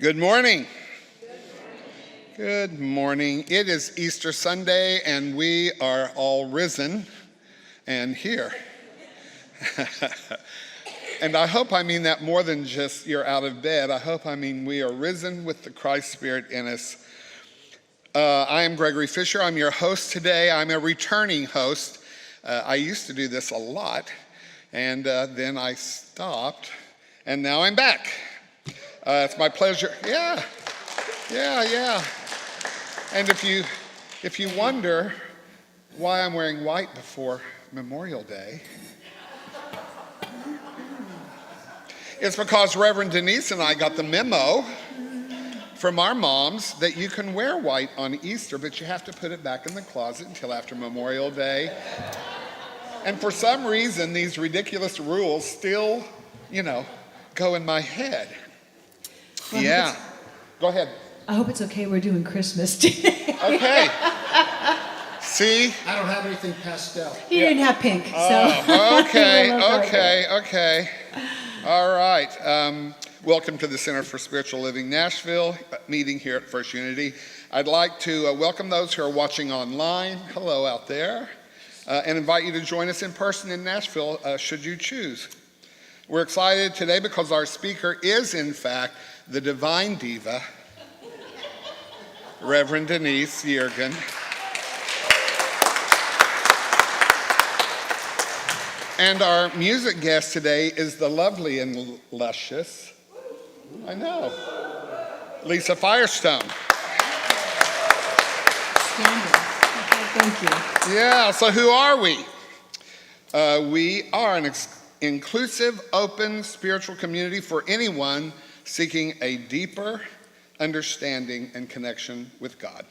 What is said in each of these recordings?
Good morning. Good morning. It is Easter Sunday, and we are all risen and here. And I hope I mean that more than just you're out of bed. I hope I mean we are risen with the Christ Spirit in us. I am Gregory Fisher. I'm your host today. I'm a returning host. I used to do this a lot, and then I stopped, and now I'm back. It's my pleasure. Yeah. And if you wonder why I'm wearing white before Memorial Day, it's because Reverend Denise and I got the memo from our moms that you can wear white on Easter, but you have to put it back in the closet until after Memorial Day. And for some reason, these ridiculous rules still, go in my head. Well, yeah. Go ahead. I hope it's okay we're doing Christmas today. Okay. See? I don't have anything pastel. You didn't have pink, so. Okay. All right. Welcome to the Center for Spiritual Living Nashville, meeting here at First Unity. I'd like to welcome those who are watching online. Hello out there. And invite you to join us in person in Nashville, should you choose. We're excited today because our speaker is, in fact, the divine diva, Reverend Denise Yeargin. And our music guest today is the lovely and luscious, I know, Lisa Firestone. Thank you. Yeah, so who are we? We are an inclusive, open spiritual community for anyone seeking a deeper understanding and connection with God.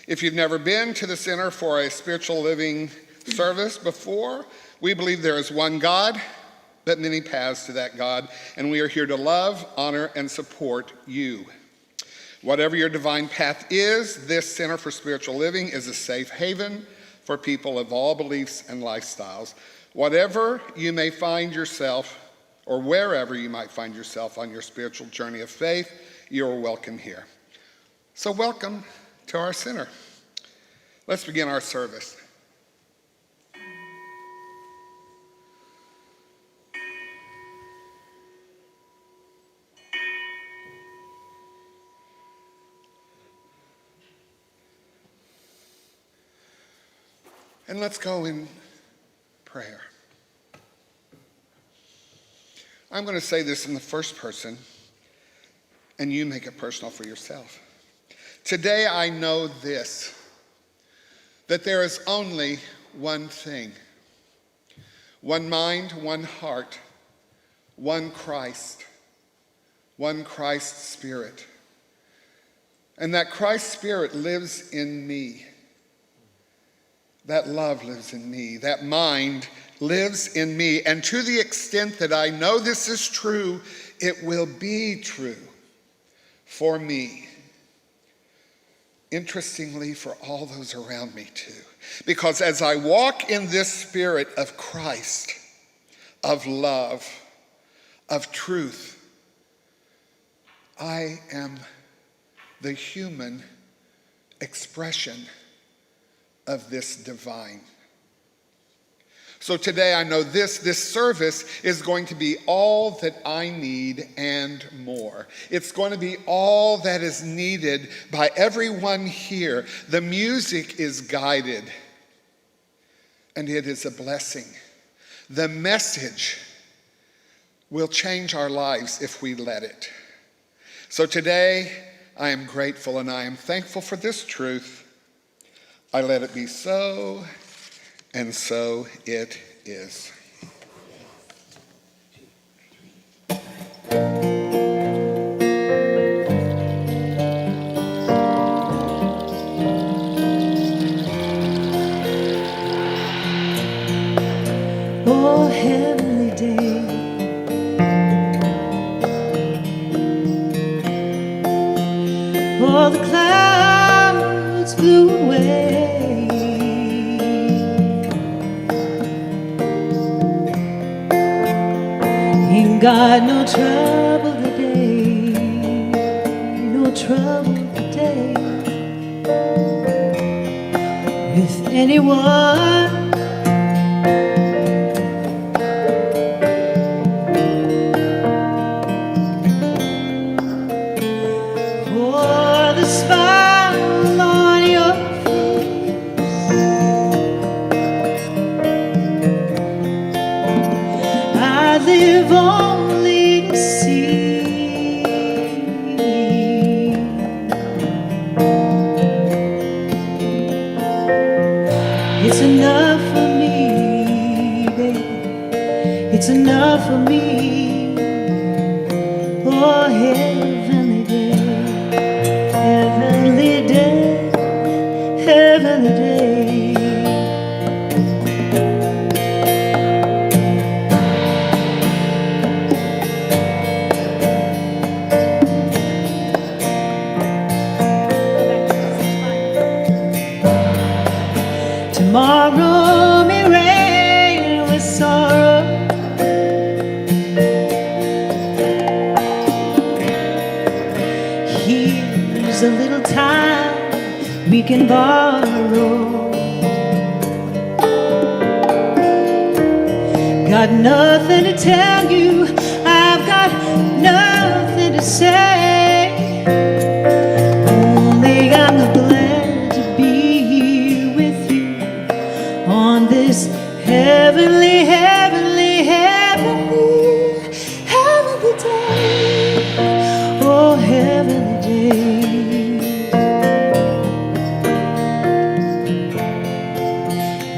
If you've never been to the Center for a Spiritual Living service before, we believe there is one God, but many paths to that God, and we are here to love, honor, and support you. Whatever your divine path is, this Center for Spiritual Living is a safe haven for people of all beliefs and lifestyles. Whatever you may find yourself, or wherever you might find yourself on your spiritual journey of faith, you're welcome here. So welcome to our center. Let's begin our service. And let's go in prayer. I'm going to say this in the first person, and you make it personal for yourself. Today I know this, that there is only one thing, one mind, one heart, one Christ Spirit. And that Christ Spirit lives in me. That love lives in me. That mind lives in me. And to the extent that I know this is true, it will be true for me. Interestingly, for all those around me too. Because as I walk in this spirit of Christ, of love, of truth, I am the human expression of this divine. So today I know this service is going to be all that I need and more. It's going to be all that is needed by everyone here. The music is guided, and it is a blessing. The message will change our lives if we let it. So today I am grateful and I am thankful for this truth. I let it be so, and so it is. Oh, heavenly day, oh, the clouds blew away. Ain't got no trouble today. troubled day with anyone. For the smile on your face, I live only to see. It's enough for me, baby. It's enough for me. Oh, heavenly day, heavenly day, heavenly day. Tomorrow may rain with sorrow. Here's a little time we can borrow. Got nothing to tell you, I've got nothing to say. Only I'm glad to be here with you on this heavenly, heavenly, heavenly, heavenly day. Oh, heavenly day.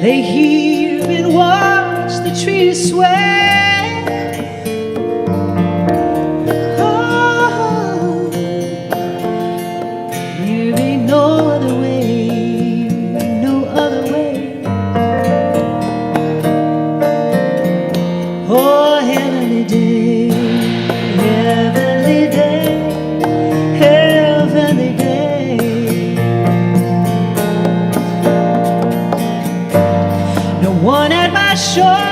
Lay here and watch the trees sway. Oh, there ain't no other way, no other way. Oh, heavenly day, heavenly day, heavenly day. No one at my shoulders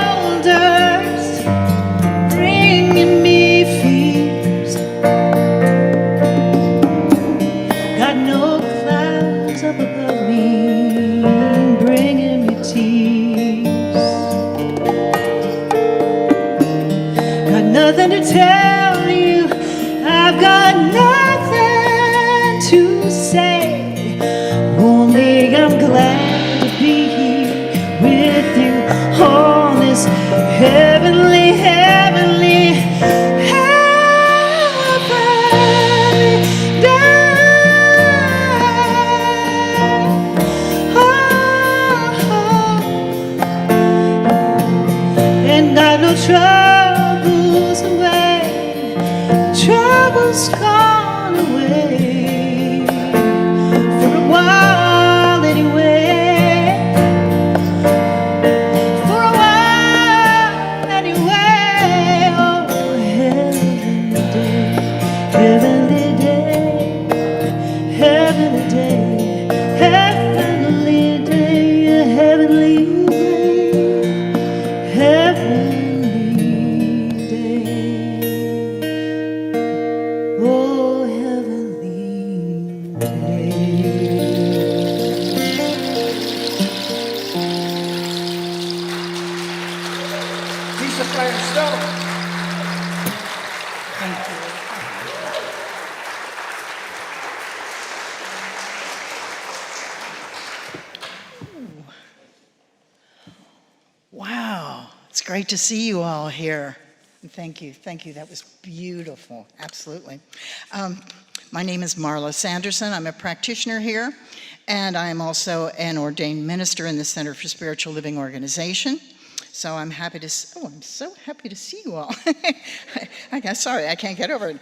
bringing me fears. Got no clouds up above me bringing me tears. Got nothing to tell you, I've got nothing to say. Only I'm glad to be here with you on this heavenly, heavenly, heavenly day. Oh, and I know troubles away, troubles gone away for a while anyway, for a while anyway. Oh, heavenly day, heavenly day, heavenly day, heavenly day, heavenly day, heavenly day. Oh, heavenly day. Piece of fire stone. Thank you. Wow, it's great to see you all here. Thank you, that was beautiful, absolutely. My name is Marla Sanderson, I'm a practitioner here, and I'm also an ordained minister in the Center for Spiritual Living organization. So I'm happy to, I'm so happy to see you all. Sorry, I can't get over it.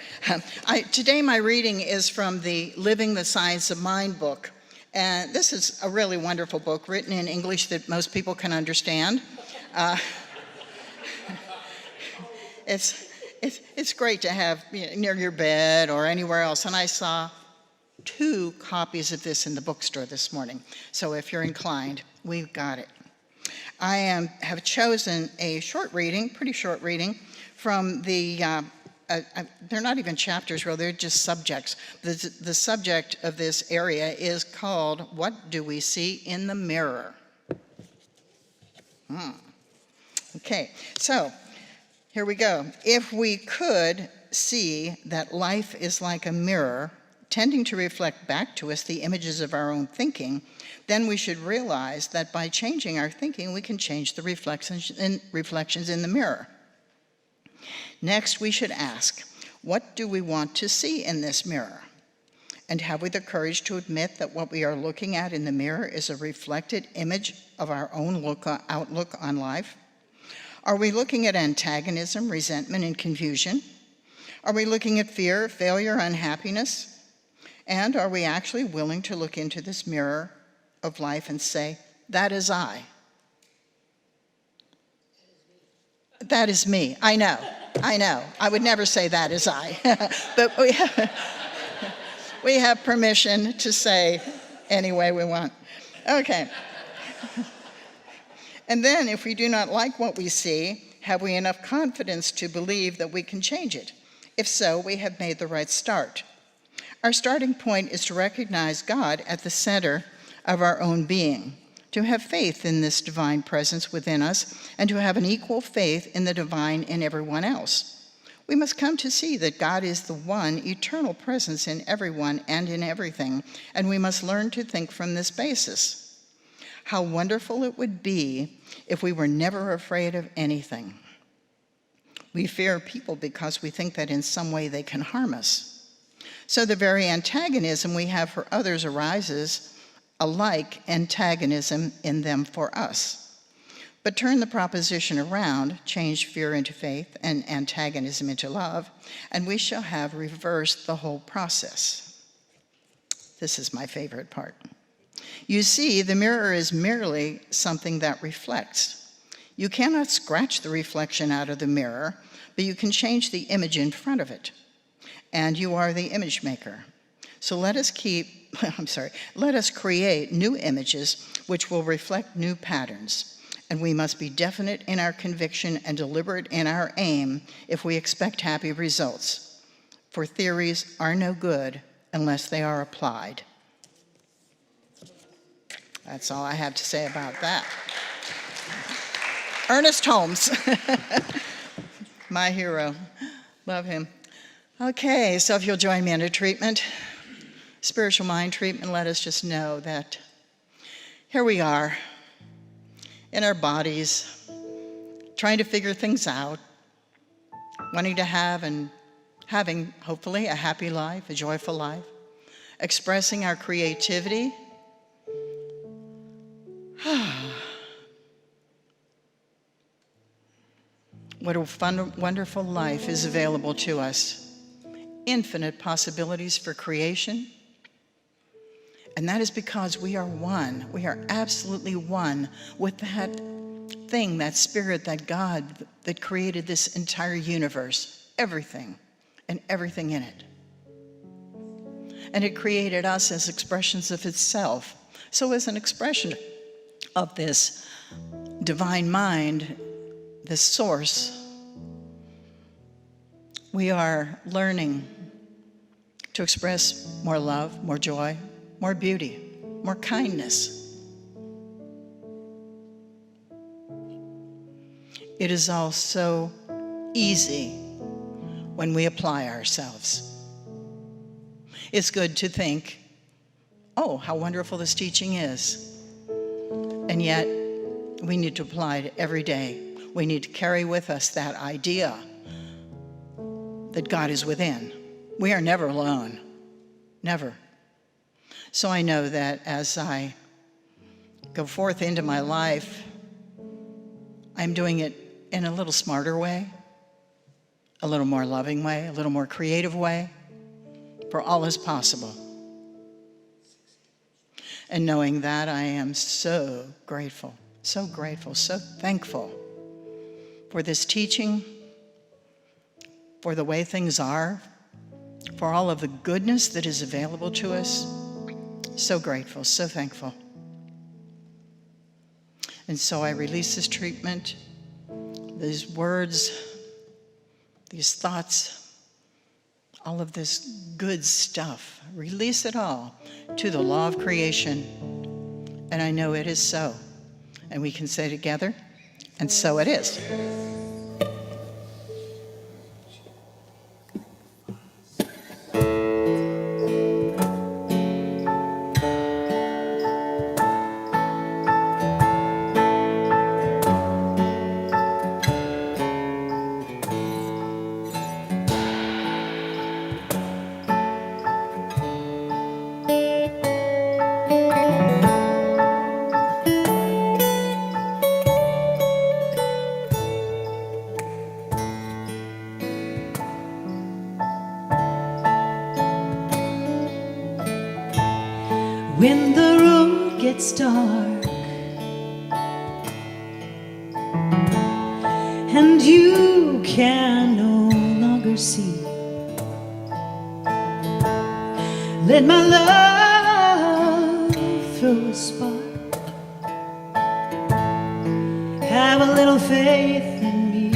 Today my reading is from the Living the Science of Mind book. And this is a really wonderful book written in English that most people can understand. It's great to have near your bed or anywhere else. And I saw 2 copies of this in the bookstore this morning. So if you're inclined, we've got it. I have chosen a short reading, pretty short reading, from the they're not even chapters, really, they're just subjects. The subject of this area is called, What Do We See in the Mirror? Okay, so here we go. If we could see that life is like a mirror, tending to reflect back to us the images of our own thinking, then we should realize that by changing our thinking, we can change the reflections in the mirror. Next, we should ask, what do we want to see in this mirror? And have we the courage to admit that what we are looking at in the mirror is a reflected image of our own outlook on life? Are we looking at antagonism, resentment, and confusion? Are we looking at fear, failure, unhappiness? And are we actually willing to look into this mirror of life and say, that is I? That is me. I know. I would never say that is I. But we have permission to say any way we want. Okay. And then if we do not like what we see, have we enough confidence to believe that we can change it? If so, we have made the right start. Our starting point is to recognize God at the center of our own being, to have faith in this divine presence within us, and to have an equal faith in the divine in everyone else. We must come to see that God is the one eternal presence in everyone and in everything, and we must learn to think from this basis. How wonderful it would be if we were never afraid of anything. We fear people because we think that in some way they can harm us. So the very antagonism we have for others arises alike antagonism in them for us. But turn the proposition around, change fear into faith and antagonism into love, and we shall have reversed the whole process. This is my favorite part. You see, the mirror is merely something that reflects. You cannot scratch the reflection out of the mirror, but you can change the image in front of it. And you are the image maker. So let us create new images which will reflect new patterns. And we must be definite in our conviction and deliberate in our aim if we expect happy results. For theories are no good unless they are applied. That's all I have to say about that. Ernest Holmes, my hero. Love him. Okay, so if you'll join me in a treatment, spiritual mind treatment, let us just know that here we are in our bodies, trying to figure things out, wanting to have and having, hopefully, a happy life, a joyful life, expressing our creativity. What a wonderful life is available to us. Infinite possibilities for creation. And that is because we are one. We are absolutely one with that thing, that spirit, that God that created this entire universe, everything and everything in it. And it created us as expressions of itself. So as an expression of this divine mind, this source, we are learning to express more love, more joy, more beauty, more kindness. It is all so easy when we apply ourselves. It's good to think, oh, how wonderful this teaching is. And yet, we need to apply it every day. We need to carry with us that idea that God is within. We are never alone, never. So I know that as I go forth into my life, I'm doing it in a little smarter way, a little more loving way, a little more creative way, for all is possible. And knowing that, I am so grateful, so thankful for this teaching, for the way things are, for all of the goodness that is available to us. So grateful, so thankful. And so I release this treatment, these words, these thoughts, all of this good stuff. Release it all to the law of creation. And I know it is so. And we can say together, and so it is. When the road gets dark and you can no longer see, let my love throw a spark. Have a little faith in me.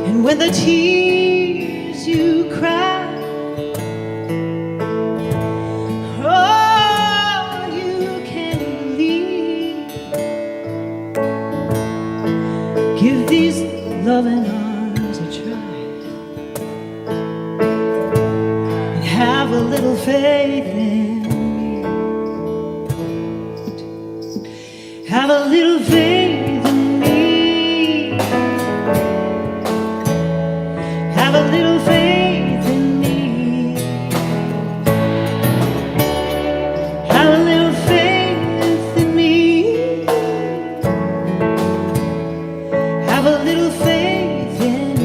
And when the tears you cry, give these loving arms a try and have a little faith in me. Have a little faith in me. Have a little faith in me. Have a little faith in me. Have a little faith in me.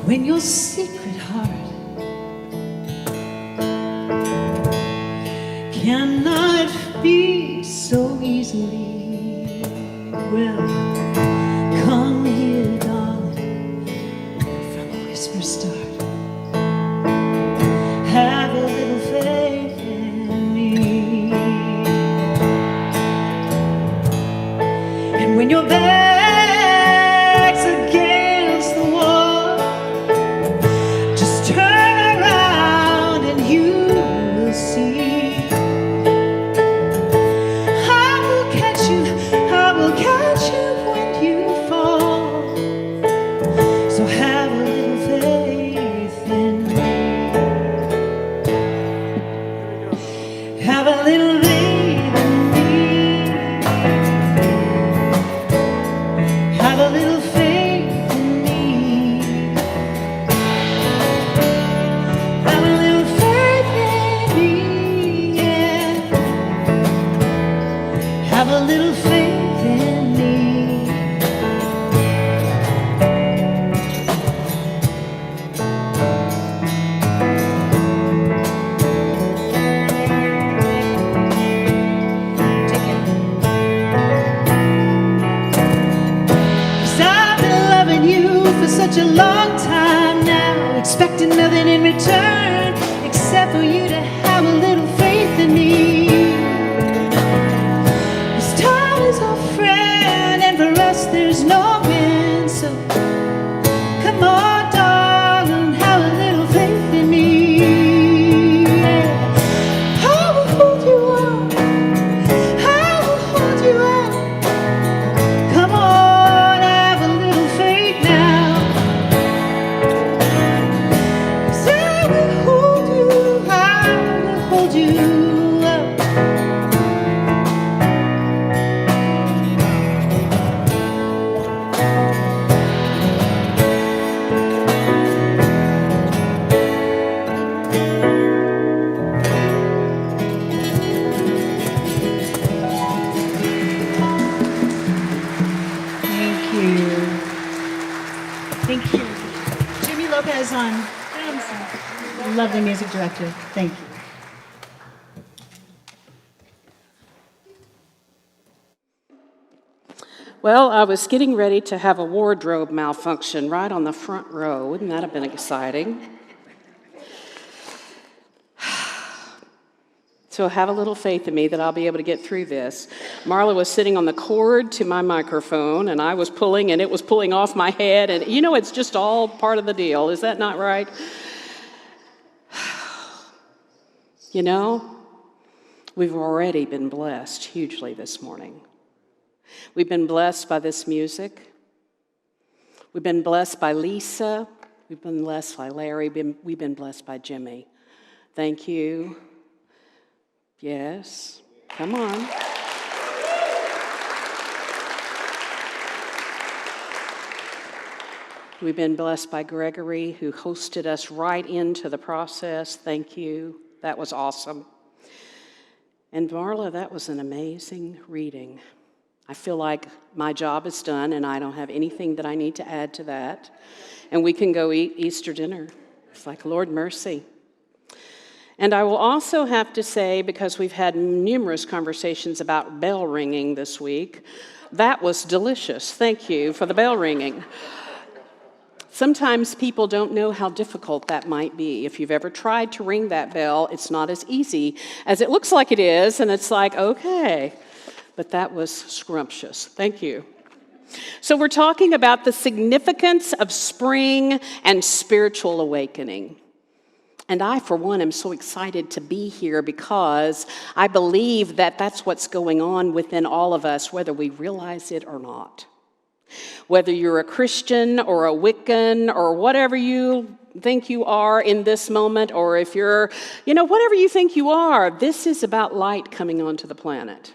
When your secret heart cannot beat so easily, well, come here, darling, from a whisper start. Have a little faith in me. And when your back's against the wall, just turn around and you will see. Have a little faith in me. Take it. 'Cause I've been loving you for such a long time now, expecting nothing in return except for you to have a little faith in me. There's no wind, so come on, darling, have a little faith in me. Yeah. I will hold you up, I will hold you up. Come on, have a little faith now. 'Cause I will hold you, I will hold you up. Thank you. Jimmy Lopez on drums. Lovely music director. Thank you. Well, I was getting ready to have a wardrobe malfunction right on the front row. Wouldn't that have been exciting? So have a little faith in me that I'll be able to get through this. Marla was sitting on the cord to my microphone, and I was pulling, and it was pulling off my head. And you know, it's just all part of the deal. Is that not right? You know, we've already been blessed hugely this morning. We've been blessed by this music. We've been blessed by Lisa. We've been blessed by Larry. We've been blessed by Jimmy. Thank you. Yes, come on. We've been blessed by Gregory, who hosted us right into the process. Thank you. That was awesome. And Marla, that was an amazing reading. I feel like my job is done, and I don't have anything that I need to add to that. And we can go eat Easter dinner. It's like, Lord mercy. And I will also have to say, because we've had numerous conversations about bell ringing this week, that was delicious. Thank you for the bell ringing. Sometimes people don't know how difficult that might be. If you've ever tried to ring that bell, it's not as easy as it looks like it is, and it's like, okay. But that was scrumptious. Thank you. So we're talking about the significance of spring and spiritual awakening. And I, for one, am so excited to be here because I believe that that's what's going on within all of us, whether we realize it or not. Whether you're a Christian or a Wiccan or whatever you think you are in this moment, or if you're, whatever you think you are, this is about light coming onto the planet.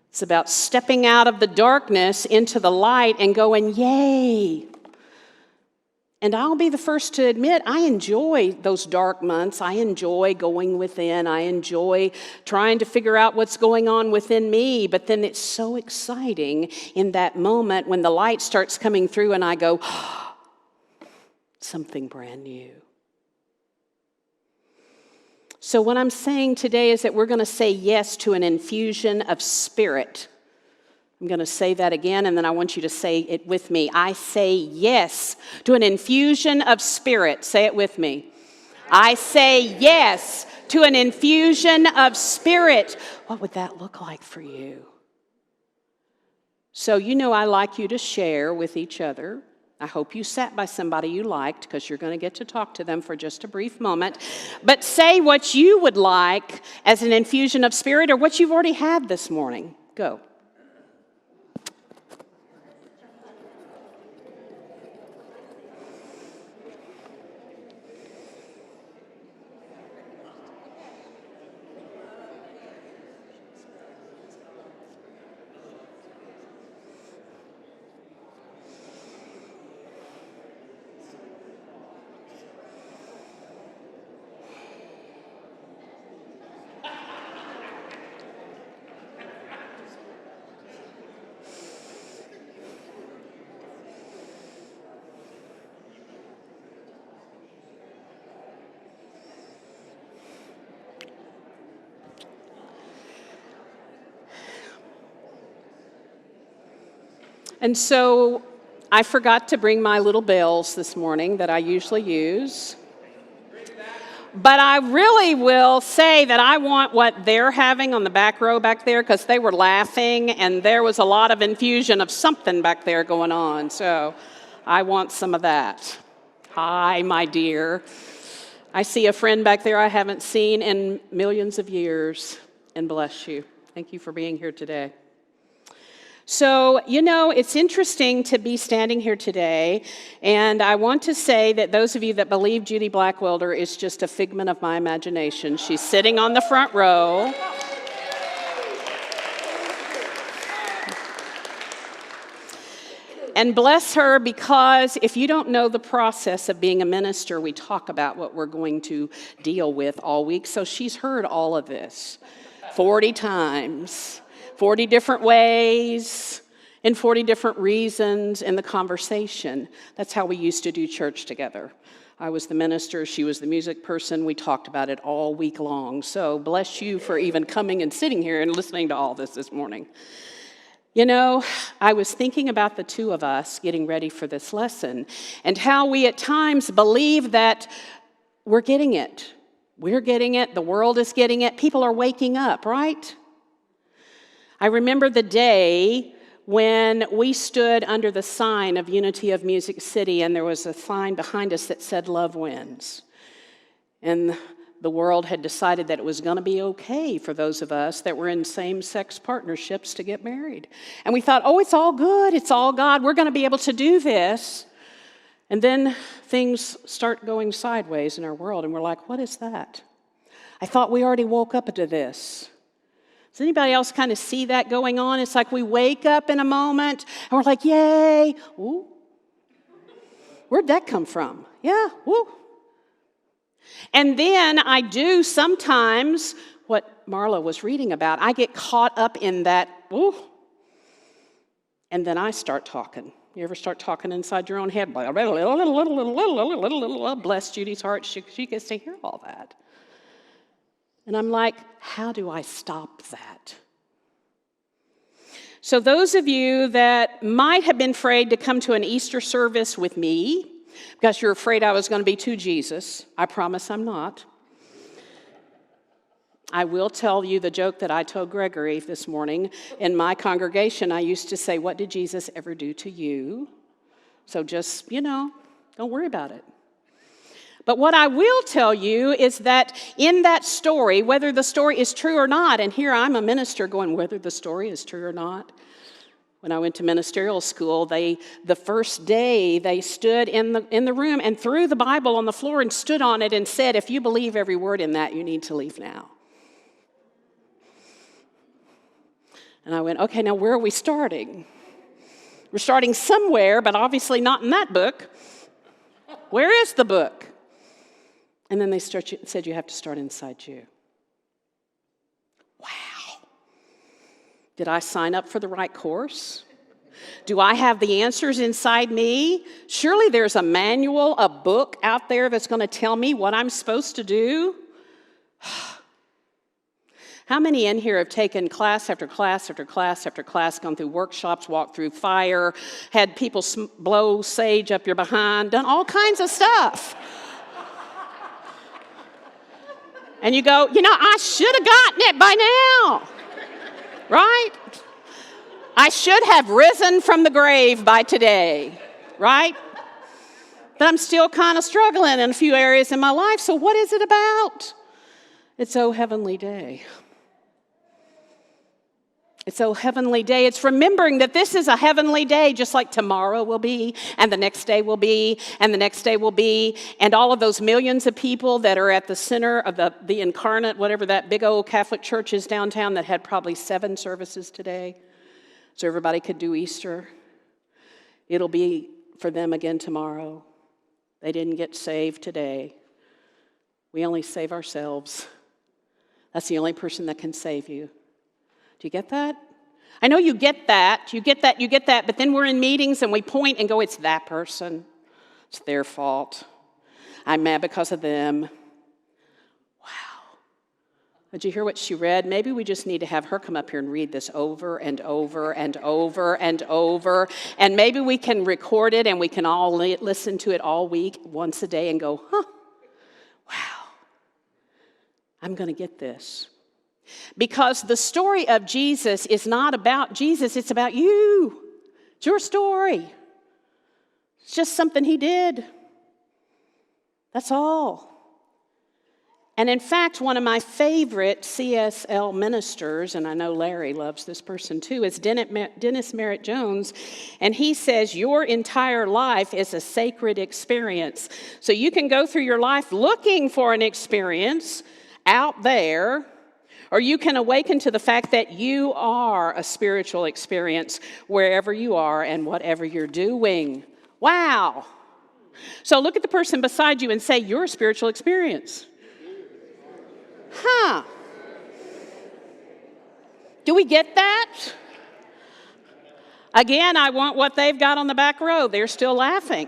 It's about stepping out of the darkness into the light and going, yay. And I'll be the first to admit, I enjoy those dark months. I enjoy going within. I enjoy trying to figure out what's going on within me. But then it's so exciting in that moment when the light starts coming through and I go, oh, something brand new. So what I'm saying today is that we're going to say yes to an infusion of spirit. I'm going to say that again, and then I want you to say it with me. I say yes to an infusion of spirit. Say it with me. I say yes to an infusion of spirit. What would that look like for you? So I like you to share with each other. I hope you sat by somebody you liked, because you're going to get to talk to them for just a brief moment. But say what you would like as an infusion of spirit, or what you've already had this morning. Go. And so I forgot to bring my little bells this morning that I usually use. But I really will say that I want what they're having on the back row back there, because they were laughing and there was a lot of infusion of something back there going on. So I want some of that. Hi, my dear. I see a friend back there I haven't seen in millions of years, and bless you. Thank you for being here today. So, it's interesting to be standing here today, and I want to say that those of you that believe Judy Blackwelder is just a figment of my imagination. She's sitting on the front row. And bless her, because if you don't know the process of being a minister, we talk about what we're going to deal with all week. So she's heard all of this 40 times. 40 different ways, and 40 different reasons in the conversation. That's how we used to do church together. I was the minister, she was the music person. We talked about it all week long. So bless you for even coming and sitting here and listening to all this morning. You know, I was thinking about the two of us getting ready for this lesson and how we at times believe that we're getting it. We're getting it. The world is getting it. People are waking up, right? I remember the day when we stood under the sign of Unity of Music City, and there was a sign behind us that said, "Love wins." And the world had decided that it was going to be okay for those of us that were in same-sex partnerships to get married. And we thought, oh, it's all good, it's all God, we're going to be able to do this. And then things start going sideways in our world, and we're like, what is that? I thought we already woke up to this. Does anybody else kind of see that going on? It's like we wake up in a moment, and we're like, yay. Ooh. Where'd that come from? Yeah, woo. And then I do sometimes what Marla was reading about. I get caught up in that, ooh, and then I start talking. You ever start talking inside your own head? Bless Judy's heart, she gets to hear all that. And I'm like, how do I stop that? So those of you that might have been afraid to come to an Easter service with me, because you're afraid I was going to be too Jesus, I promise I'm not. I will tell you the joke that I told Gregory this morning. In my congregation, I used to say, what did Jesus ever do to you? So just, don't worry about it. But what I will tell you is that in that story, whether the story is true or not, and here I'm a minister going, whether the story is true or not. When I went to ministerial school, the first day they stood in the room and threw the Bible on the floor and stood on it and said, if you believe every word in that, you need to leave now. And I went, okay, now where are we starting? We're starting somewhere, but obviously not in that book. Where is the book? And then they said you have to start inside you. Wow. Did I sign up for the right course? Do I have the answers inside me? Surely there's a manual, a book out there that's going to tell me what I'm supposed to do. How many in here have taken class after class after class after class, gone through workshops, walked through fire, had people blow sage up your behind, done all kinds of stuff? And you go, I should have gotten it by now. Right? I should have risen from the grave by today, right? But I'm still kind of struggling in a few areas in my life, so what is it about? It's O Heavenly Day. It's O Heavenly Day. It's remembering that this is a heavenly day, just like tomorrow will be, and the next day will be, and the next day will be, and all of those millions of people that are at the center of the incarnate, whatever that big old Catholic church is downtown that had probably 7 services today, so everybody could do Easter. It'll be for them again tomorrow. They didn't get saved today. We only save ourselves. That's the only person that can save you. Do you get that? I know you get that, but then we're in meetings and we point and go, it's that person. It's their fault. I'm mad because of them. Wow. Did you hear what she read? Maybe we just need to have her come up here and read this over and over and over and over. And maybe we can record it and we can all listen to it all week, once a day, and go, wow, I'm going to get this. Because the story of Jesus is not about Jesus, it's about you. It's your story. It's just something he did. That's all. And in fact, one of my favorite CSL ministers, and I know Larry loves this person too, is Dennis Merritt Jones. And he says, your entire life is a sacred experience. So you can go through your life looking for an experience out there, or you can awaken to the fact that you are a spiritual experience wherever you are and whatever you're doing. Wow. So look at the person beside you and say, you're a spiritual experience. Do we get that? Again, I want what they've got on the back row. They're still laughing.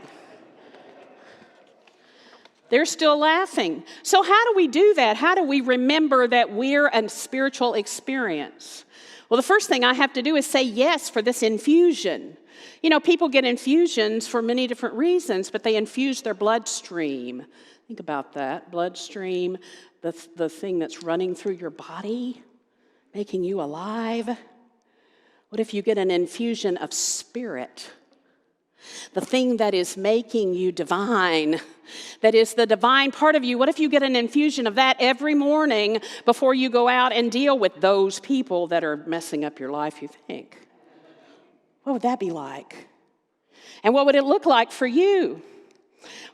They're still laughing. So how do we do that? How do we remember that we're a spiritual experience? Well, the first thing I have to do is say yes for this infusion. You know, people get infusions for many different reasons, but they infuse their bloodstream. Think about that. Bloodstream, the thing that's running through your body, making you alive. What if you get an infusion of spirit? The thing that is making you divine, that is the divine part of you. What if you get an infusion of that every morning before you go out and deal with those people that are messing up your life, you think? What would that be like? And what would it look like for you?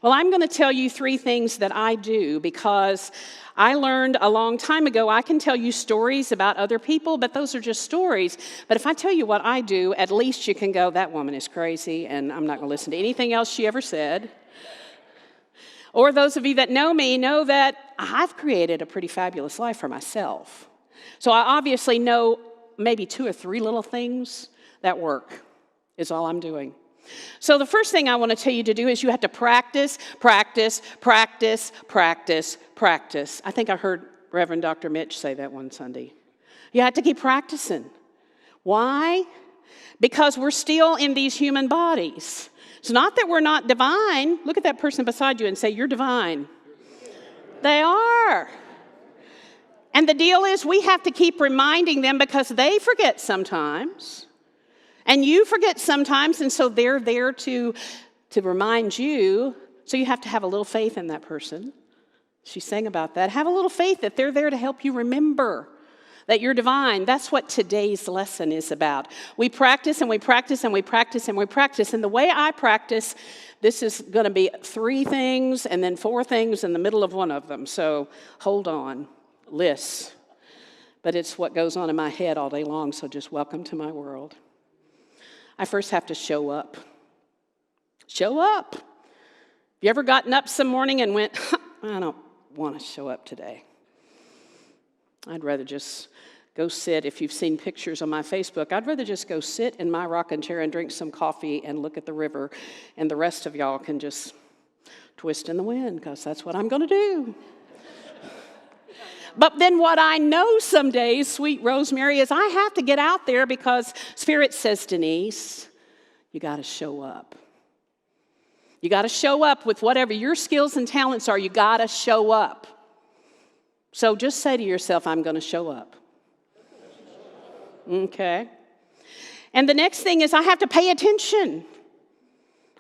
Well, I'm going to tell you 3 things that I do because I learned a long time ago I can tell you stories about other people, but those are just stories. But if I tell you what I do, at least you can go, that woman is crazy, and I'm not going to listen to anything else she ever said. Or those of you that know me know that I've created a pretty fabulous life for myself. So I obviously know maybe 2 or 3 little things that work is all I'm doing. So the first thing I want to tell you to do is you have to practice, practice, practice, practice, practice. I think I heard Reverend Dr. Mitch say that one Sunday. You have to keep practicing. Why? Because we're still in these human bodies. It's not that we're not divine. Look at that person beside you and say, you're divine. They are. And the deal is we have to keep reminding them because they forget sometimes. And you forget sometimes, and so they're there to remind you. So you have to have a little faith in that person. She sang about that. Have a little faith that they're there to help you remember that you're divine. That's what today's lesson is about. We practice and we practice and we practice and we practice. And the way I practice, this is going to be 3 things and then 4 things in the middle of one of them. So hold on, lists. But it's what goes on in my head all day long, so just welcome to my world. I first have to show up. Show up. Have you ever gotten up some morning and went, I don't want to show up today. I'd rather just go sit. If you've seen pictures on my Facebook, I'd rather just go sit in my rocking chair and drink some coffee and look at the river, and the rest of y'all can just twist in the wind, because that's what I'm going to do. But then what I know some days, sweet Rosemary, is I have to get out there because Spirit says, Denise, you got to show up. You got to show up with whatever your skills and talents are. You got to show up. So just say to yourself, I'm going to show up. Okay. And the next thing is I have to pay attention.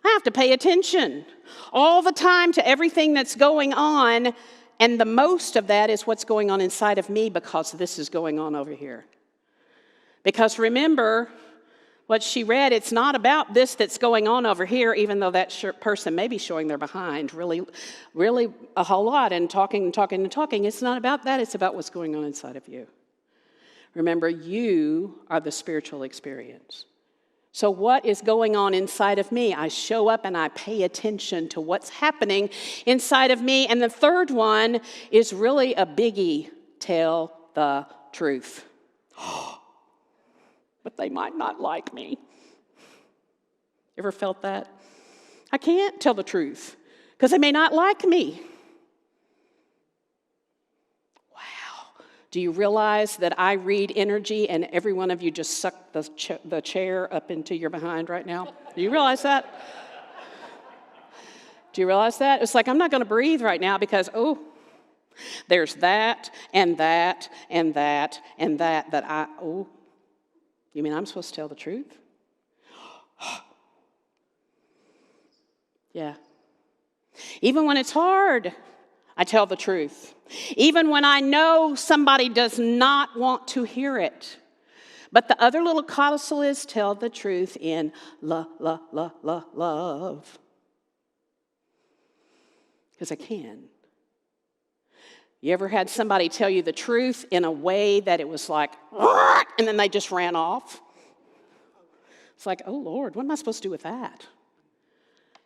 I have to pay attention all the time to everything that's going on. And the most of that is what's going on inside of me because this is going on over here. Because remember what she read, it's not about this that's going on over here, even though that person may be showing their behind really, really a whole lot and talking and talking and talking. It's not about that. It's about what's going on inside of you. Remember, you are the spiritual experience. So what is going on inside of me? I show up and I pay attention to what's happening inside of me. And the third one is really a biggie. Tell the truth. But they might not like me. Ever felt that? I can't tell the truth because they may not like me. Do you realize that I read energy and every one of you just sucked the chair up into your behind right now? Do you realize that? Do you realize that? It's like I'm not going to breathe right now because, there's that and that and that and that you mean I'm supposed to tell the truth? Yeah. Even when it's hard, I tell the truth. Even when I know somebody does not want to hear it. But the other little codicil is tell the truth in love. Because I can. You ever had somebody tell you the truth in a way that it was like, and then they just ran off? It's like, oh Lord, what am I supposed to do with that?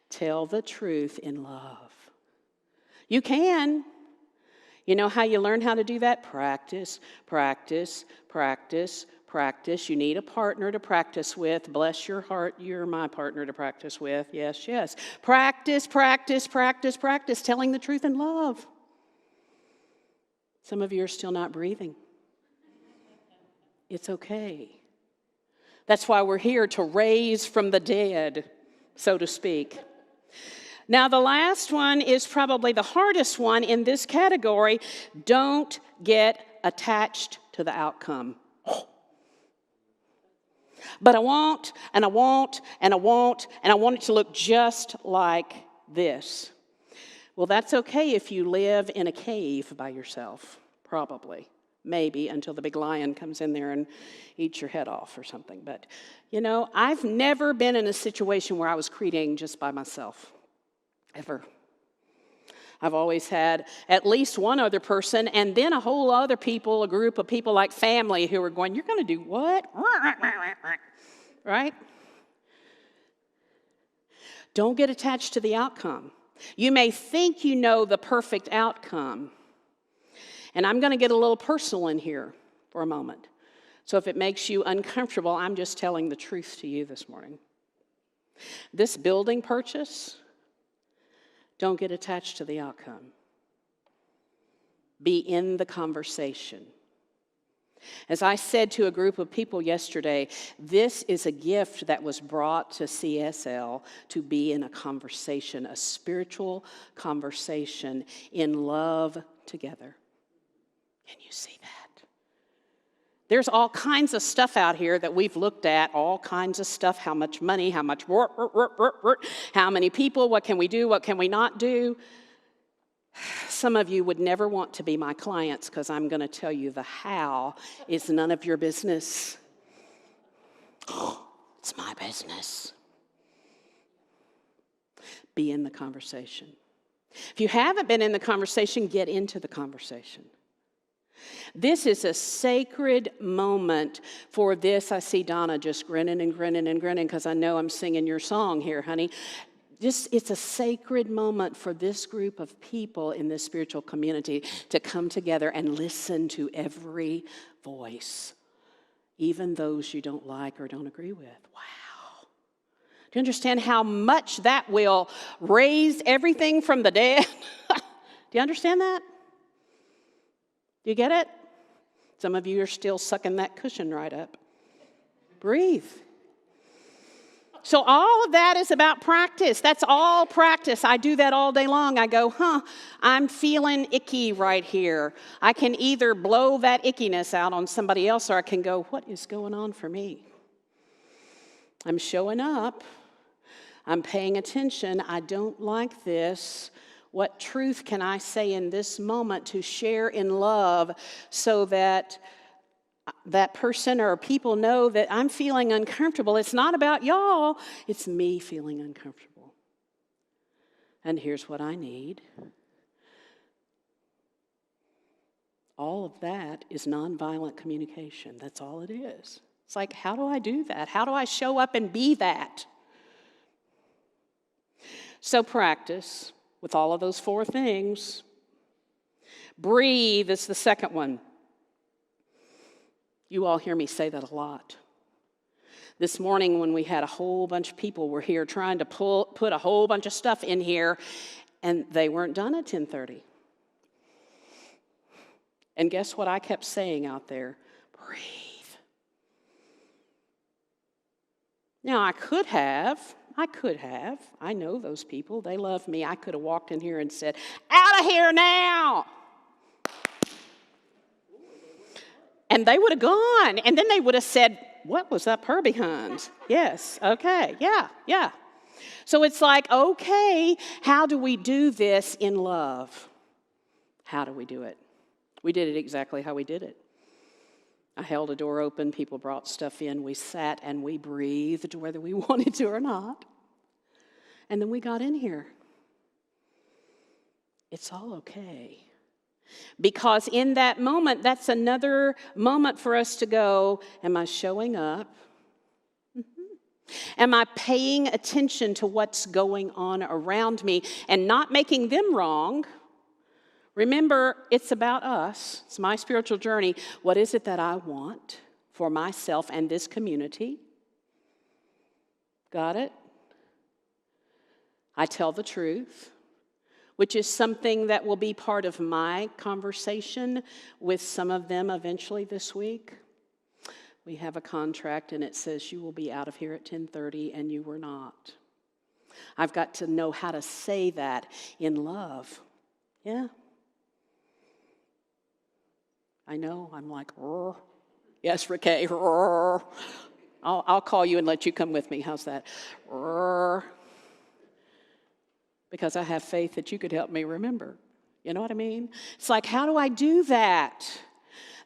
Tell the truth in love. You can. You know how you learn how to do that? Practice, practice, practice, practice. You need a partner to practice with. Bless your heart, you're my partner to practice with. Yes, yes. Practice, practice, practice, practice, telling the truth in love. Some of you are still not breathing. It's okay. That's why we're here, to raise from the dead, so to speak. Now, the last one is probably the hardest one in this category. Don't get attached to the outcome. But I want, and I want, and I want, and I want it to look just like this. Well, that's okay if you live in a cave by yourself, probably. Maybe until the big lion comes in there and eats your head off or something. But, you know, I've never been in a situation where I was creating just by myself, ever. I've always had at least one other person, and then a whole other people, a group of people like family who are going, you're going to do what? Right? Don't get attached to the outcome. You may think you know the perfect outcome. And I'm going to get a little personal in here for a moment. So if it makes you uncomfortable, I'm just telling the truth to you this morning. This building purchase, don't get attached to the outcome. Be in the conversation. As I said to a group of people yesterday, this is a gift that was brought to CSL to be in a conversation, a spiritual conversation in love together. Can you see that? There's all kinds of stuff out here that we've looked at, all kinds of stuff, how much money, how much work, how many people, what can we do, what can we not do. Some of you would never want to be my clients because I'm going to tell you the how is none of your business. It's my business. Be in the conversation. If you haven't been in the conversation, get into the conversation. This is a sacred moment for this. I see Donna just grinning and grinning and grinning because I know I'm singing your song here, honey. It's a sacred moment for this group of people in this spiritual community to come together and listen to every voice, even those you don't like or don't agree with. Wow. Do you understand how much that will raise everything from the dead? Do you understand that? Do you get it? Some of you are still sucking that cushion right up. Breathe. So all of that is about practice. That's all practice. I do that all day long. I go, I'm feeling icky right here. I can either blow that ickiness out on somebody else, or I can go, what is going on for me? I'm showing up. I'm paying attention. I don't like this. What truth can I say in this moment to share in love so that that person or people know that I'm feeling uncomfortable? It's not about y'all. It's me feeling uncomfortable. And here's what I need. All of that is nonviolent communication. That's all it is. It's like, how do I do that? How do I show up and be that? So practice with all of those 4 things. Breathe is the second one. You all hear me say that a lot. This morning when we had a whole bunch of people were here trying to put a whole bunch of stuff in here, and they weren't done at 10:30. And guess what I kept saying out there? Breathe. Now, I could have. I know those people. They love me. I could have walked in here and said, out of here now. And they would have gone. And then they would have said, what was up her behind? Yes, okay, yeah. So it's like, okay, how do we do this in love? How do we do it? We did it exactly how we did it. I held a door open, people brought stuff in, we sat and we breathed whether we wanted to or not. And then we got in here. It's all okay. Because in that moment, that's another moment for us to go, am I showing up? Am I paying attention to what's going on around me and not making them wrong? Remember, it's about us. It's my spiritual journey. What is it that I want for myself and this community? Got it? I tell the truth, which is something that will be part of my conversation with some of them eventually this week. we have a contract and it says you will be out of here at 10:30 and you were not. I've got to know how to say that in love. Yeah. I know, I'm like, "Rrr." Yes, Rickay, "Rrr." I'll call you and let you come with me. How's that? "Rrr." Because I have faith that you could help me remember. You know what I mean? It's like, how do I do that?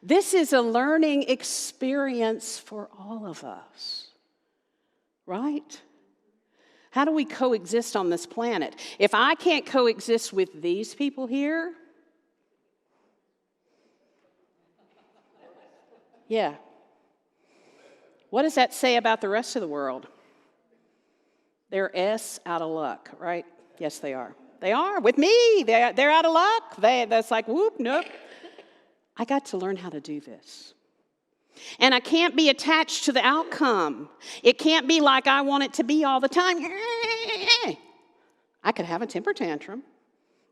This is a learning experience for all of us, right? How do we coexist on this planet? If I can't coexist with these people here, yeah. What does that say about the rest of the world? They're out of luck, right? Yes, they are. They are with me. They're out of luck. That's like, whoop, nope. I got to learn how to do this. And I can't be attached to the outcome. It can't be like I want it to be all the time. I could have a temper tantrum.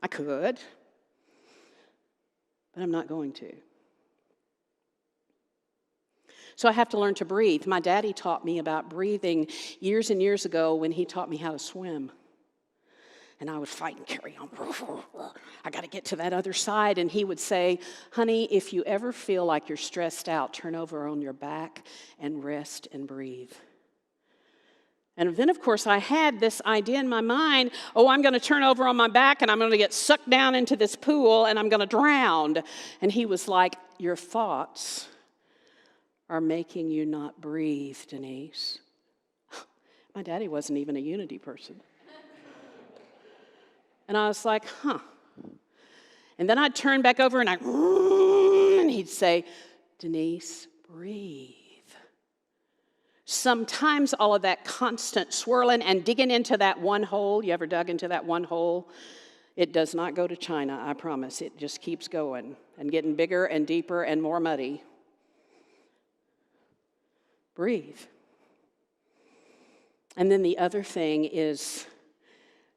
I could. But I'm not going to. So I have to learn to breathe. My daddy taught me about breathing years and years ago when he taught me how to swim. And I would fight and carry on. I got to get to that other side. And he would say, honey, if you ever feel like you're stressed out, turn over on your back and rest and breathe. And then, of course, I had this idea in my mind, I'm going to turn over on my back and I'm going to get sucked down into this pool and I'm going to drown. And he was like, your thoughts are making you not breathe, Denise. My daddy wasn't even a unity person. And I was like, And then I'd turn back over and he'd say, Denise, breathe. Sometimes all of that constant swirling and digging into that one hole, you ever dug into that one hole? It does not go to China, I promise. It just keeps going and getting bigger and deeper and more muddy. Breathe. And then the other thing is,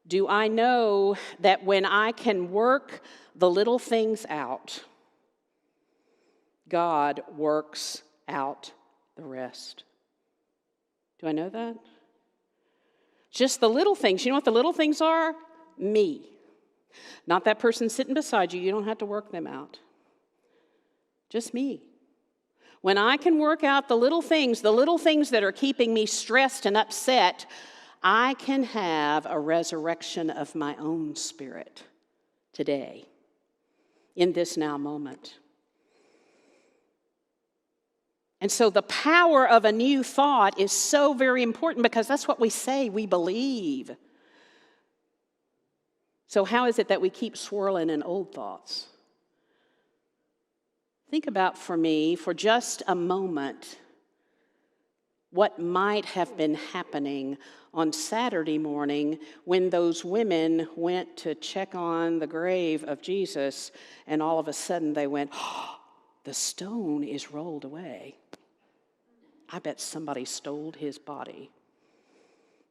do I know that when I can work the little things out, God works out the rest? Do I know that? Just the little things. You know what the little things are? Me. Not that person sitting beside you. You don't have to work them out. Just me. When I can work out the little things that are keeping me stressed and upset, I can have a resurrection of my own spirit today, in this now moment. And so the power of a new thought is so very important because that's what we say we believe. So how is it that we keep swirling in old thoughts? Think about, for me, for just a moment, what might have been happening on Saturday morning when those women went to check on the grave of Jesus, and all of a sudden they went, the stone is rolled away. I bet somebody stole his body.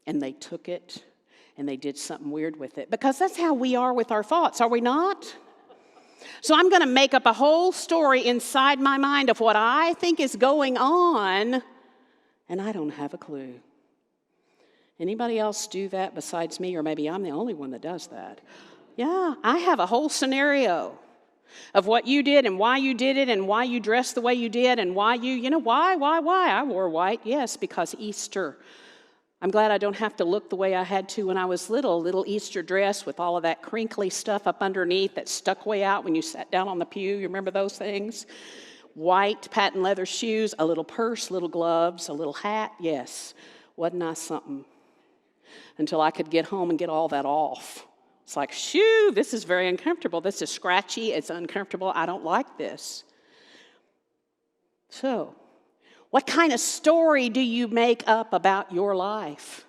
And they took it, and they did something weird with it. Because that's how we are with our thoughts, are we not? So I'm going to make up a whole story inside my mind of what I think is going on, and I don't have a clue. Anybody else do that besides me? Or maybe I'm the only one that does that. Yeah, I have a whole scenario of what you did and why you did it and why you dressed the way you did and why why? I wore white, yes, because Easter. I'm glad I don't have to look the way I had to when I was little Easter dress with all of that crinkly stuff up underneath that stuck way out when you sat down on the pew. You remember those things? White patent leather shoes, a little purse, little gloves, a little hat. Yes, wasn't I something? Until I could get home and get all that off. It's like, shoo, this is very uncomfortable. This is scratchy. It's uncomfortable. I don't like this. So, what kind of story do you make up about your life?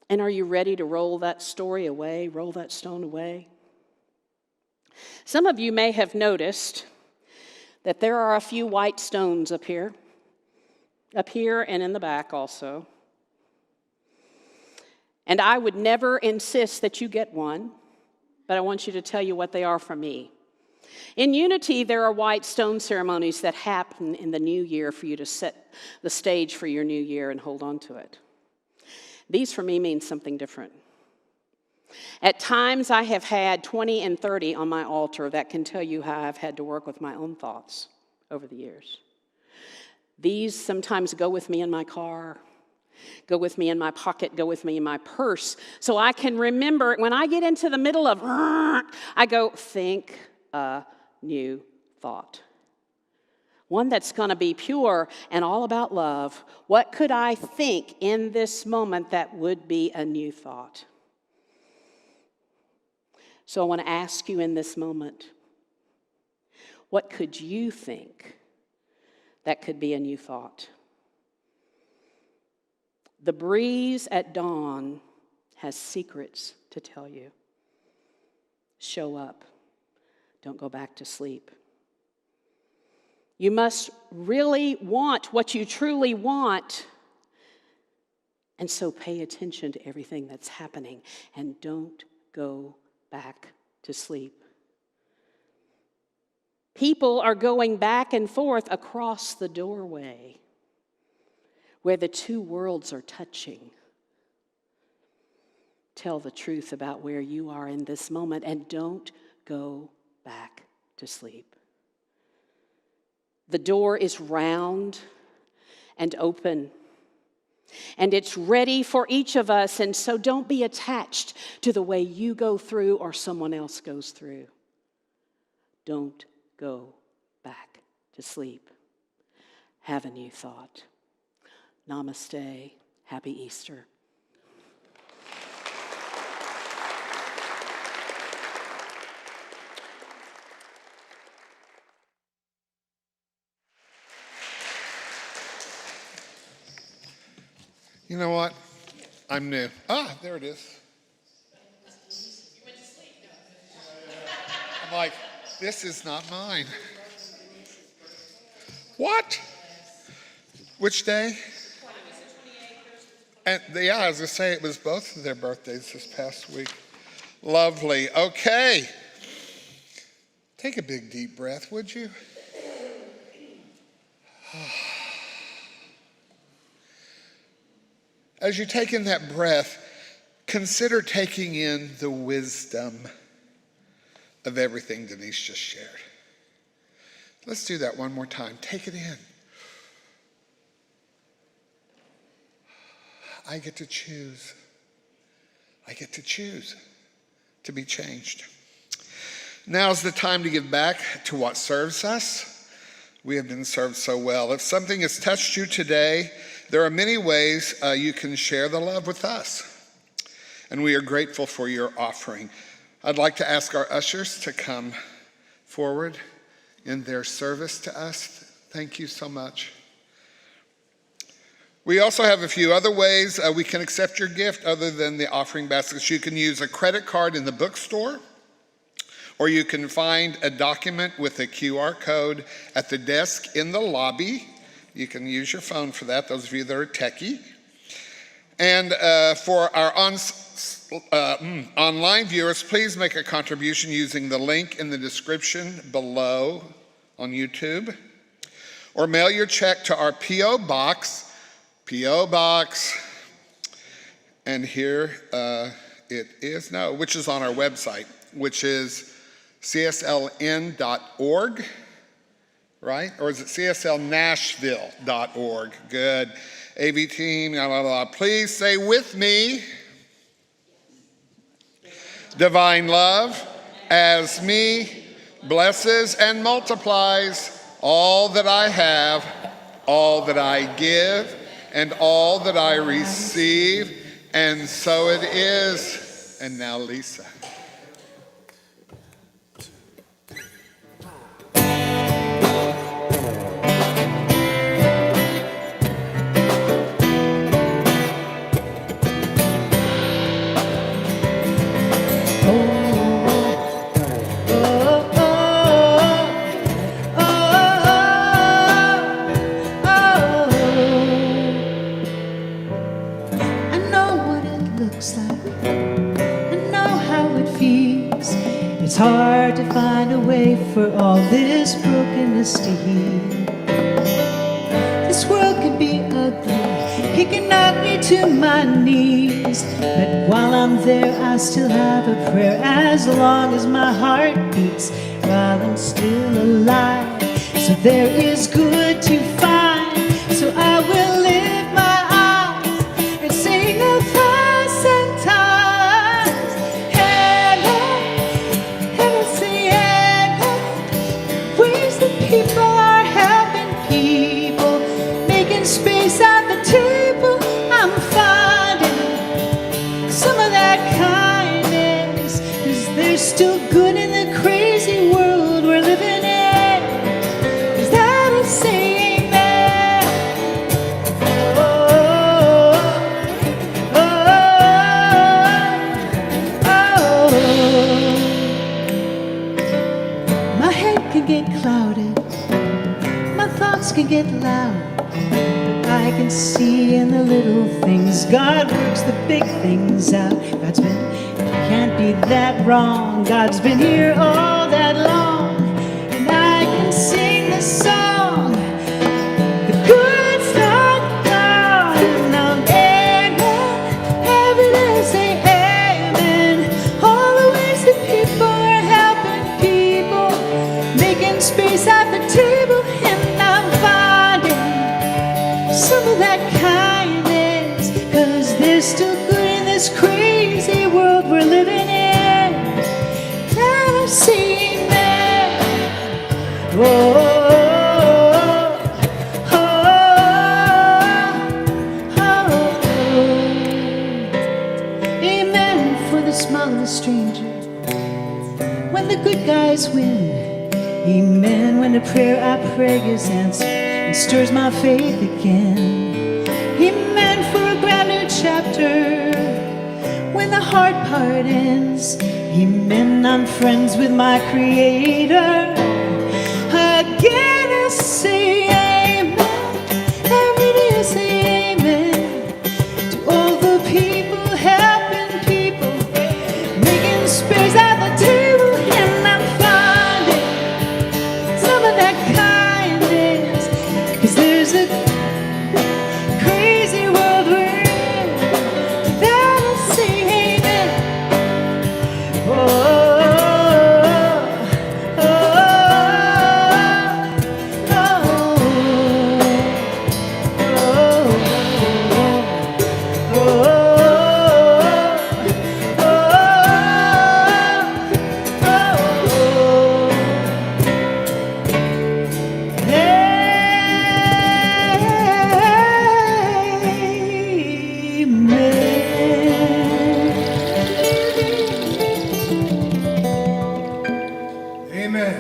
And are you ready to roll that story away, roll that stone away? Some of you may have noticed that there are a few white stones up here and in the back also. And I would never insist that you get one, but I want you to tell you what they are from me. In Unity, there are white stone ceremonies that happen in the new year for you to set the stage for your new year and hold on to it. These, for me, mean something different. At times, I have had 20 and 30 on my altar that can tell you how I've had to work with my own thoughts over the years. These sometimes go with me in my car, go with me in my pocket, go with me in my purse, so I can remember when I get into the middle of, I go, think a new thought. One that's going to be pure and all about love. What could I think in this moment that would be a new thought? So I want to ask you in this moment, what could you think that could be a new thought? The breeze at dawn has secrets to tell you. Show up. Don't go back to sleep. You must really want what you truly want. And so pay attention to everything that's happening and don't go back to sleep. People are going back and forth across the doorway where the two worlds are touching. Tell the truth about where you are in this moment and don't go back to sleep. The door is round and open, and it's ready for each of us, and so don't be attached to the way you go through or someone else goes through. Don't go back to sleep. Have a new thought. Namaste. Happy Easter. You know what? I'm new. Ah, there it is. I'm like, this is not mine. What? Which day? And yeah, I was going to say it was both of their birthdays this past week. Lovely. Okay. Take a big deep breath, would you? As you take in that breath, consider taking in the wisdom of everything Denise just shared. Let's do that one more time. Take it in. I get to choose. I get to choose to be changed. Now's the time to give back to what serves us. We have been served so well. If something has touched you today, there are many ways you can share the love with us. And we are grateful for your offering. I'd like to ask our ushers to come forward in their service to us. Thank you so much. We also have a few other ways we can accept your gift other than the offering baskets. You can use a credit card in the bookstore, or you can find a document with a QR code at the desk in the lobby. You can use your phone for that, those of you that are techie. And for our online viewers, please make a contribution using the link in the description below on YouTube. Or mail your check to our P.O. Box, and here it is, which is on our website, which is CSLN.org. Right? Or is it CSLNashville.org? Good. AV team, blah, blah, blah. Please say with me, divine love as me blesses and multiplies all that I have, all that I give, and all that I receive. And so it is. And now Lisa. I know what it looks like. I know how it feels. It's hard to find a way for all this brokenness to heal. This world can be ugly, it can knock me to my knees. But while I'm there, I still have a prayer. As long as my heart beats, while I'm still alive. So there is good to find, so I will lift my eyes and sing 1,000 times. Heaven, heaven, say heaven. Ways that people are helping people, making space at the table. I'm finding some of that kindness, 'cause there's still good in the crazy world we're living in. Is that a saying that? Oh, oh, oh, oh. My head can get clouded, my thoughts can get loud, but I can see in the little things God works the big things out. God's been, can't be that wrong. God's been here all that long, and I can sing the song. The good's not gone. And I'm amen, every day say amen. All the ways that people are helping people, making space at the table, and I'm finding some of that kindness, 'cause there's still good in this crazy world we're living in. That I'm seeing that. Oh, oh, oh, oh. Amen for the smile of a stranger when the good guys win. Amen when the prayer I pray is answered and stirs my faith again. Amen for a brand new chapter when the hard part ends. Amen, I'm friends with my Creator. Again I say amen, every day I say amen to all the people helping people, making space at the table, and I'm finding some of that kindness, 'cause there's a crazy world we're in. That I say amen. Oh, oh, oh, oh, Amen.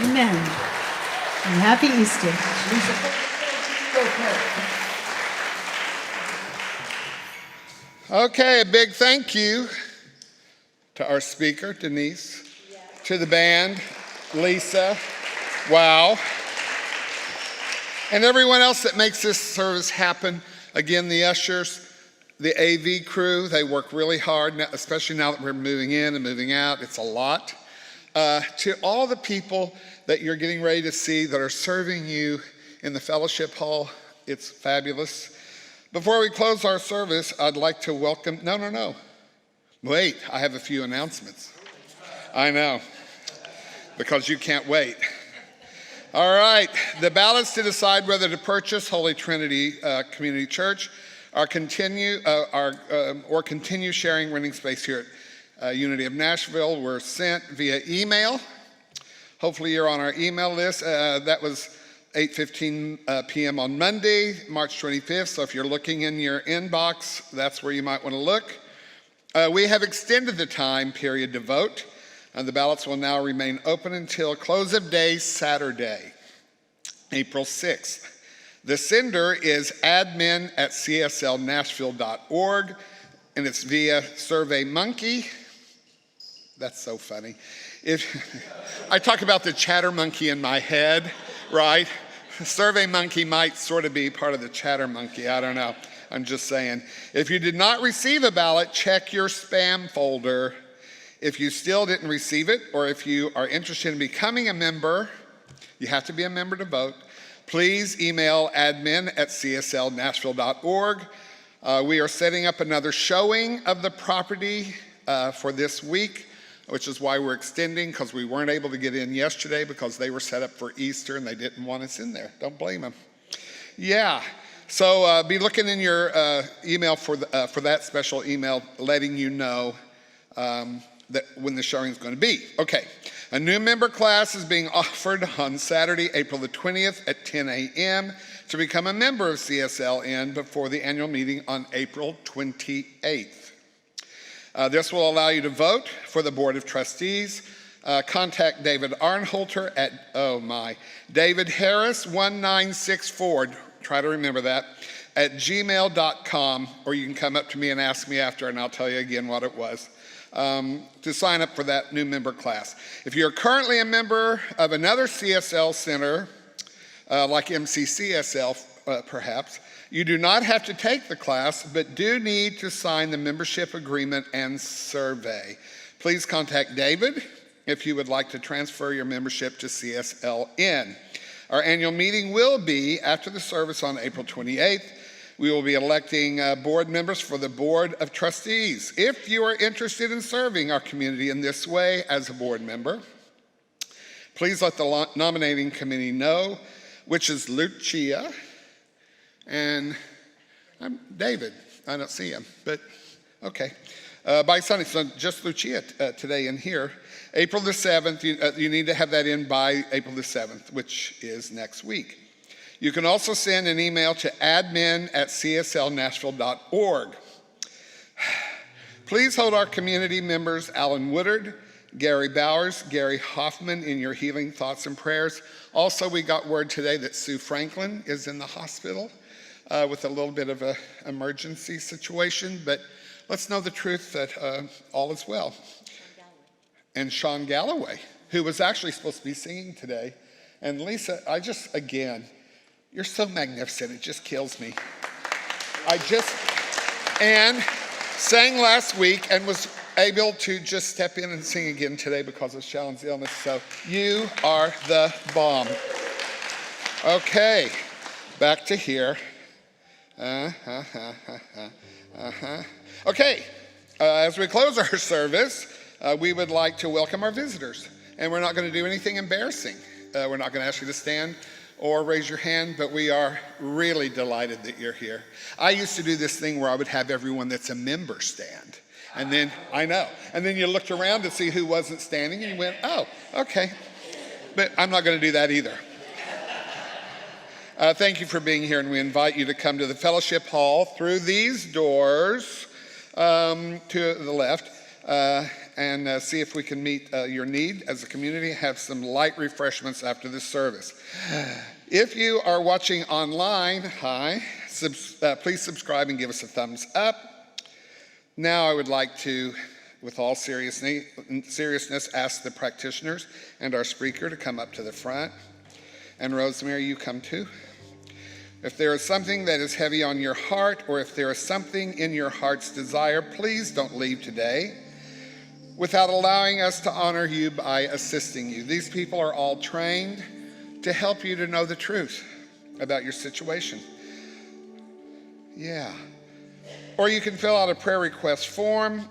amen. And happy Easter. Okay, a big thank you to our speaker, Denise, to the band, Lisa, wow, and everyone else that makes this service happen. Again, the ushers, the AV crew, they work really hard, especially now that we're moving in and moving out. It's a lot. To all the people that you're getting ready to see that are serving you in the fellowship hall, it's fabulous. Before we close our service, I'd like to welcome, no. Wait, I have a few announcements. I know, because you can't wait. All right, the ballots to decide whether to purchase Holy Trinity Community Church or continue sharing renting space here at Unity of Nashville were sent via email. Hopefully you're on our email list. That was 8:15 p.m. on Monday, March 25th. So if you're looking in your inbox, that's where you might want to look. We have extended the time period to vote, and the ballots will now remain open until close of day Saturday, April 6th. The sender is admin@cslnashville.org, and it's via SurveyMonkey. That's so funny. I talk about the chatter monkey in my head, right? SurveyMonkey might sort of be part of the chatter monkey. I don't know. I'm just saying. If you did not receive a ballot, check your spam folder. If you still didn't receive it, or if you are interested in becoming a member, you have to be a member to vote. Please email admin@cslnashville.org. We are setting up another showing of the property for this week, which is why we're extending, because we weren't able to get in yesterday because they were set up for Easter and they didn't want us in there. Don't blame them. Yeah, so be looking in your email for that special email letting you know that when the showing is going to be. Okay, a new member class is being offered on Saturday, April the 20th at 10 a.m. to become a member of CSLN before the annual meeting on April 28th. This will allow you to vote for the Board of Trustees. Contact David Arnholter at, David Harris 1964, try to remember that, at gmail.com, or you can come up to me and ask me after and I'll tell you again what it was, to sign up for that new member class. If you're currently a member of another CSL center, like MCCSL perhaps, you do not have to take the class, but do need to sign the membership agreement and survey. Please contact David if you would like to transfer your membership to CSLN. Our annual meeting will be after the service on April 28th. We will be electing board members for the Board of Trustees. If you are interested in serving our community in this way as a board member, please let the nominating committee know, which is Lucia and I'm David. I don't see him, but okay. By Sunday, so just Lucia today in here. April the 7th, you need to have that in by April the 7th, which is next week. You can also send an email to admin@cslnashville.org. Please hold our community members, Alan Woodard, Gary Bowers, Gary Hoffman, in your healing thoughts and prayers. Also, we got word today that Sue Franklin is in the hospital with a little bit of an emergency situation, but let's know the truth that all is well. And Sean Galloway, who was actually supposed to be singing today. And Lisa, again, you're so magnificent, it just kills me. And sang last week and was able to just step in and sing again today because of Sean's illness. So you are the bomb. Okay, back to here. Okay, as we close our service, we would like to welcome our visitors. And we're not going to do anything embarrassing. We're not going to ask you to stand or raise your hand, but we are really delighted that you're here. I used to do this thing where I would have everyone that's a member stand. And then, I know, and then you looked around to see who wasn't standing and you went, oh, okay. But I'm not going to do that either. Thank you for being here, and we invite you to come to the fellowship hall through these doors to the left and see if we can meet your need as a community, have some light refreshments after this service. If you are watching online, please subscribe and give us a thumbs up. Now I would like to, with all seriousness, ask the practitioners and our speaker to come up to the front. And Rosemary, you come too. If there is something that is heavy on your heart, or if there is something in your heart's desire, please don't leave today without allowing us to honor you by assisting you. These people are all trained to help you to know the truth about your situation. Yeah. Or you can fill out a prayer request form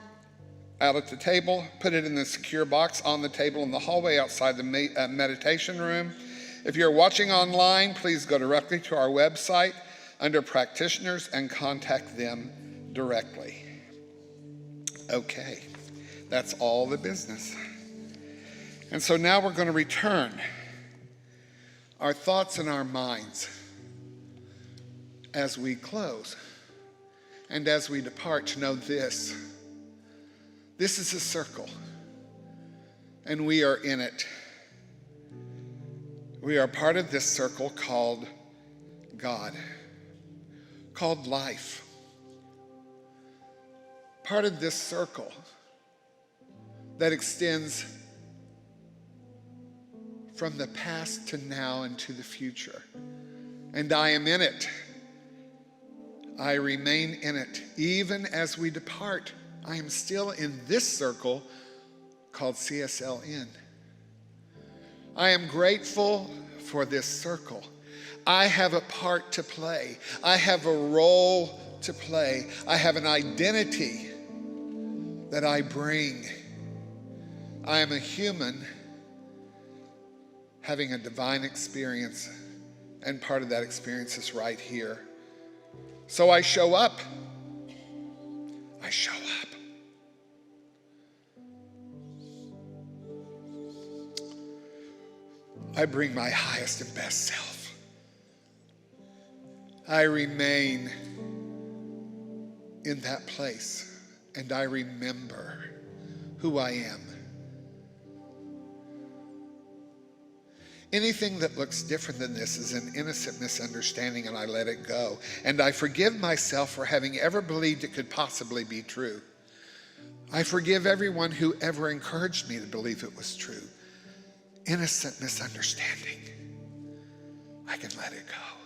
out at the table, put it in the secure box on the table in the hallway outside the meditation room. If you're watching online, please go directly to our website under practitioners and contact them directly. Okay, that's all the business. And so now we're going to return our thoughts and our minds as we close and as we depart to know this. This is a circle, and we are in it. We are part of this circle called God, called life. Part of this circle that extends from the past to now and to the future. And I am in it. I remain in it. Even as we depart, I am still in this circle called CSLN. I am grateful for this circle. I have a part to play. I have a role to play. I have an identity that I bring. I am a human having a divine experience, and part of that experience is right here. So I show up. I show up. I bring my highest and best self. I remain in that place, and I remember who I am. Anything that looks different than this is an innocent misunderstanding, and I let it go. And I forgive myself for having ever believed it could possibly be true. I forgive everyone who ever encouraged me to believe it was true. Innocent misunderstanding. I can let it go.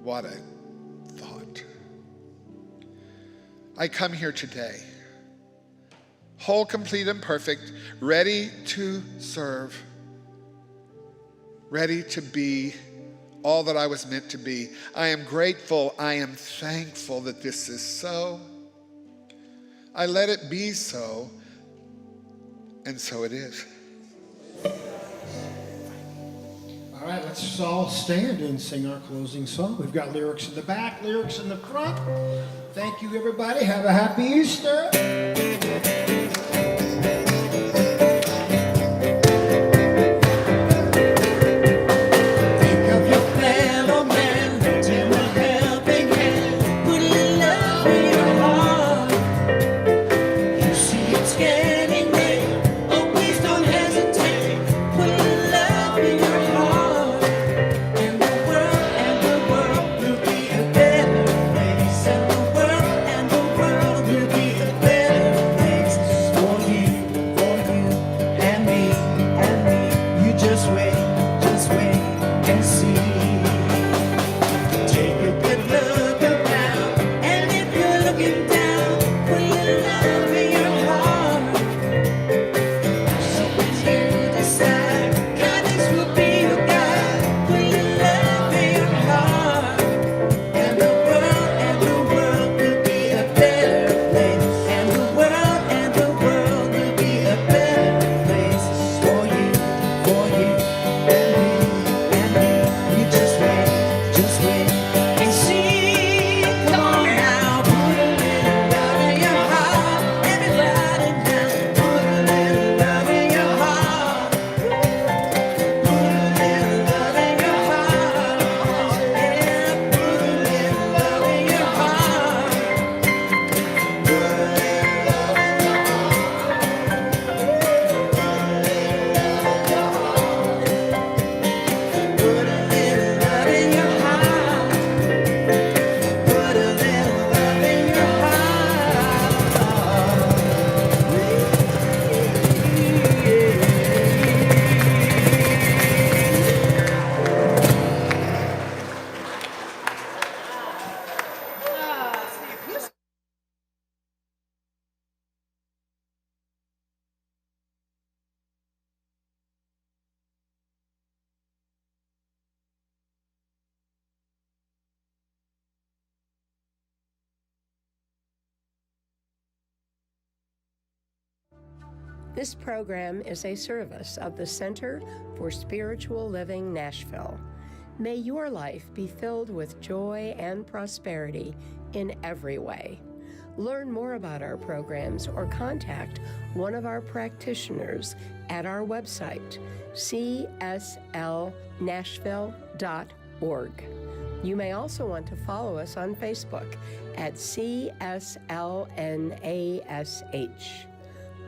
What a thought. I come here today, whole, complete, and perfect, ready to serve, ready to be all that I was meant to be. I am grateful, I am thankful that this is so. I let it be so, and so it is. All right, let's all stand and sing our closing song. We've got lyrics in the back, lyrics in the front. Thank you, everybody. Have a happy Easter. This program is a service of the Center for Spiritual Living Nashville. May your life be filled with joy and prosperity in every way. Learn more about our programs or contact one of our practitioners at our website, cslnashville.org. You may also want to follow us on Facebook at CSLNASH.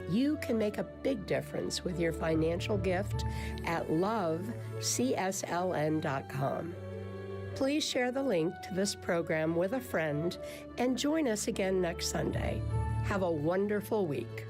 You can make a big difference with your financial gift at lovecsln.com. Please share the link to this program with a friend and join us again next Sunday. Have a wonderful week.